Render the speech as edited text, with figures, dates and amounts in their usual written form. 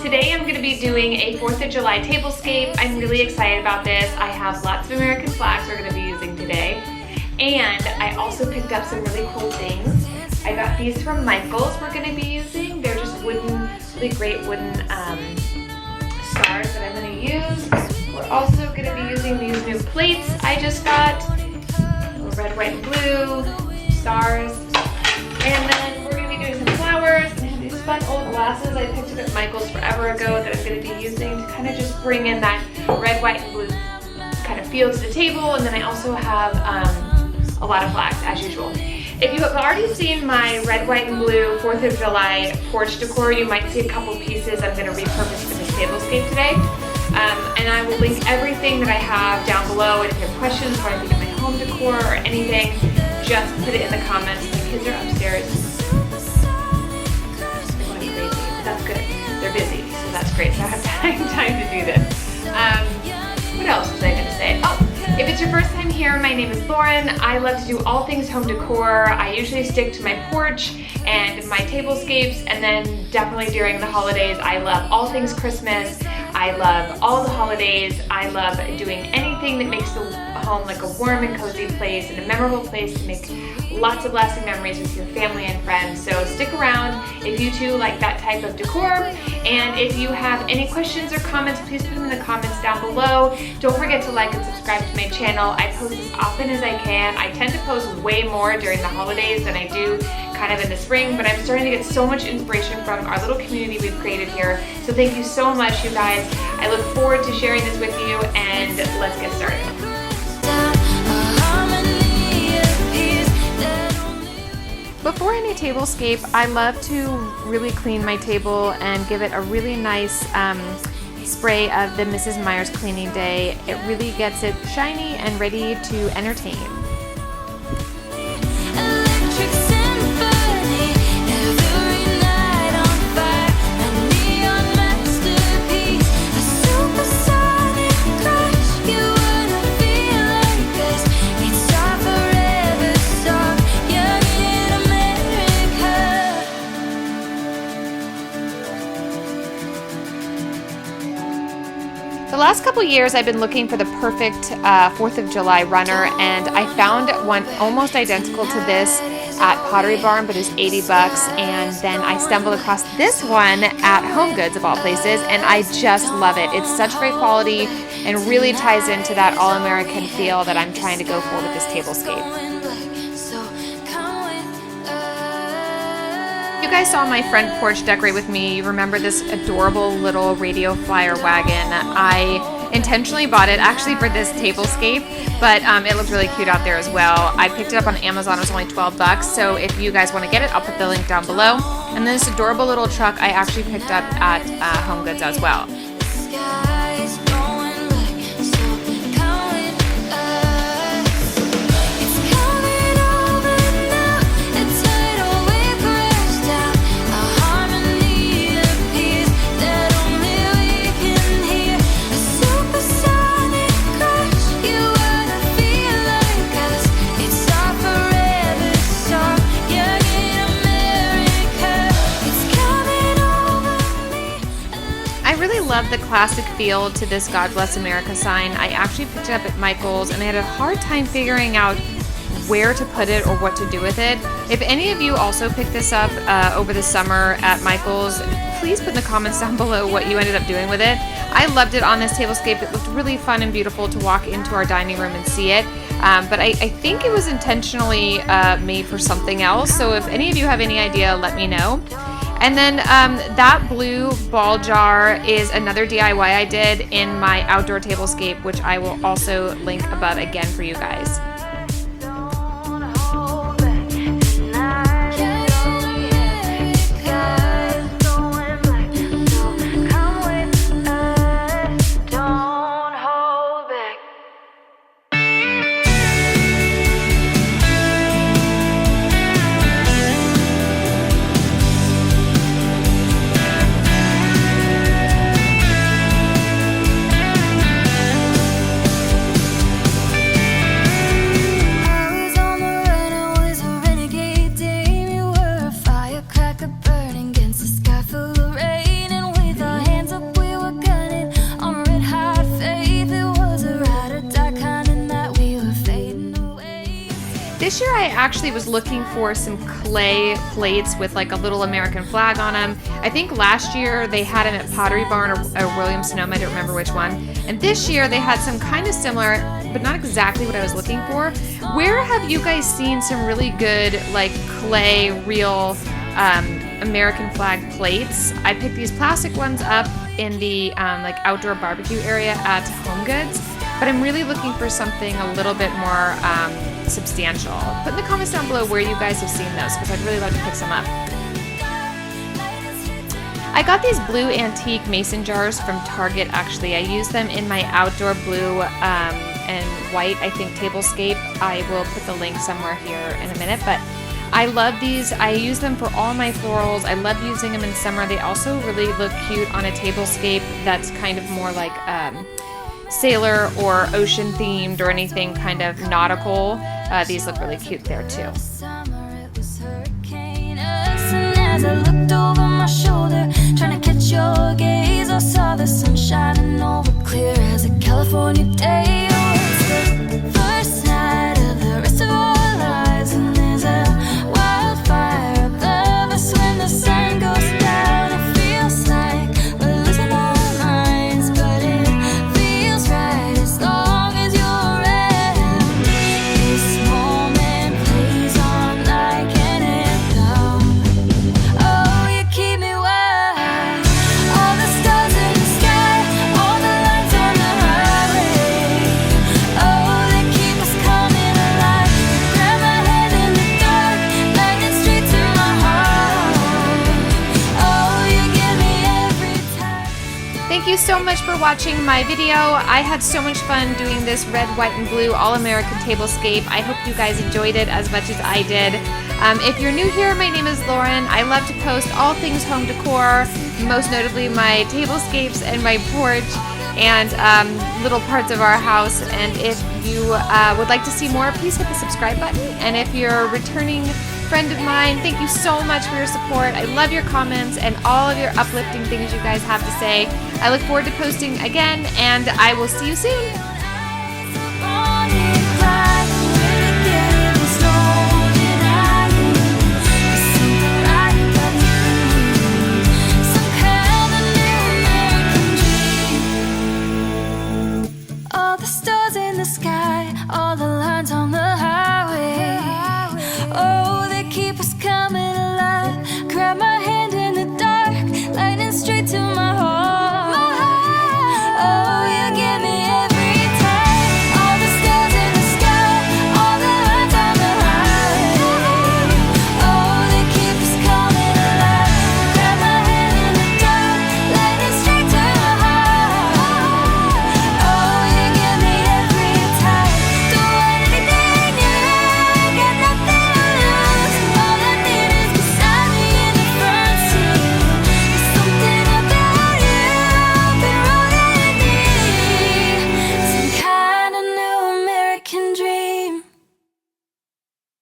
Today I'm going to be doing a 4th of July tablescape. I'm really excited about this. I have lots of American flags we're going to be using today. And I also picked up some really cool things. I got these from Michael's we're going to be using. They're just wooden, really great wooden stars that I'm going to use. We're also going to be using these new plates I just got. Red, white, and blue stars. And then we're going to be doing some flowers. Fun old glasses I picked up at Michael's forever ago that I'm going to be using to kind of just bring in that red, white, and blue kind of feel to the table. And then I also have a lot of flags as usual. If you have already seen my red, white, and blue 4th of July porch decor, you might see a couple pieces I'm going to repurpose for this tablescape today. And I will link everything that I have down below. And if you have questions or anything in my home decor or anything, just put it in the comments. My kids are upstairs. That's good. They're busy, so that's great. So I have time to do this. What else was I going to say? Oh, if it's your first time here, my name is Lauren. I love to do all things home decor. I usually stick to my porch and my tablescapes, and then definitely during the holidays, I love all things Christmas. I love all the holidays. I love doing anything that makes the home like a warm and cozy place and a memorable place to make lots of lasting memories with your family and friends. So stick around if you too like that type of decor. And if you have any questions or comments, please put them in the comments down below. Don't forget to like and subscribe to my channel. I post as often as I can. I tend to post way more during the holidays than I do kind of in the spring, but I'm starting to get so much inspiration from our little community we've created here. So thank you so much, you guys. I look forward to sharing this with you, and let's get started. Before any tablescape, I love to really clean my table and give it a really nice spray of the Mrs. Meyer's Cleaning Day. It really gets it shiny and ready to entertain. The last couple years I've been looking for the perfect 4th of July runner, and I found one almost identical to this at Pottery Barn, but it's 80 bucks, and then I stumbled across this one at Home Goods of all places, and I just love it. It's such great quality and really ties into that all-American feel that I'm trying to go for with this tablescape. You guys saw my front porch decorate with me. You remember this adorable little radio flyer wagon. I intentionally bought it actually for this tablescape, but it looked really cute out there as well. I picked it up on Amazon. It was only 12 bucks. So if you guys want to get it, I'll put the link down below. And this adorable little truck I actually picked up at Home Goods as well. Love the classic feel to this God Bless America sign. I actually picked it up at Michael's, and I had a hard time figuring out where to put it or what to do with it. If any of you also picked this up over the summer at Michael's, please put in the comments down below what you ended up doing with it. I loved it on this tablescape. It looked really fun and beautiful to walk into our dining room and see it. But I think it was intentionally made for something else. So if any of you have any idea, let me know. And then that blue ball jar is another DIY I did in my outdoor tablescape, which I will also link above again for you guys. this year I actually was looking for some clay plates with like a little American flag on them. I think last year they had them at Pottery Barn or Williams-Sonoma, I don't remember which one. And this year they had some kind of similar, but not exactly what I was looking for. Where have you guys seen some really good like clay, real American flag plates? I picked these plastic ones up in the like outdoor barbecue area at Home Goods, but I'm really looking for something a little bit more substantial. Put in the comments down below where you guys have seen those, because I'd really love to pick some up. I got these blue antique mason jars from Target actually. I use them in my outdoor blue and white, I think, tablescape. I will put the link somewhere here in a minute, but I love these. I use them for all my florals. I love using them in summer. They also really look cute on a tablescape that's kind of more like sailor or ocean themed or anything kind of nautical. These look really cute there too. As I looked over my shoulder, trying to catch your gaze, I saw the sun shining over clear as a California day. Oh, it's the first night of the rest of our lives, and there's a wildfire above us when the sun goes down. It feels like we're losing our minds, but it feels right as long as you're around. This moment plays on like an anthem. Oh, you keep me wild. All the stars in the sky, all the lights on the highway. Oh, they keep us coming alive. Grab my head in the dark, lightning straight to my heart. Oh, you give me every time. Thank you so much for watching my video. I had so much fun doing this red, white, and blue all-American tablescape. I hope you guys enjoyed it as much as I did. If you're new here, my name is Lauren. I love to post all things home decor, most notably my tablescapes and my porch and little parts of our house. And if you would like to see more, please hit the subscribe button. And if you're a returning friend of mine, thank you so much for your support. I love your comments and all of your uplifting things you guys have to say. I look forward to posting again, and I will see you soon.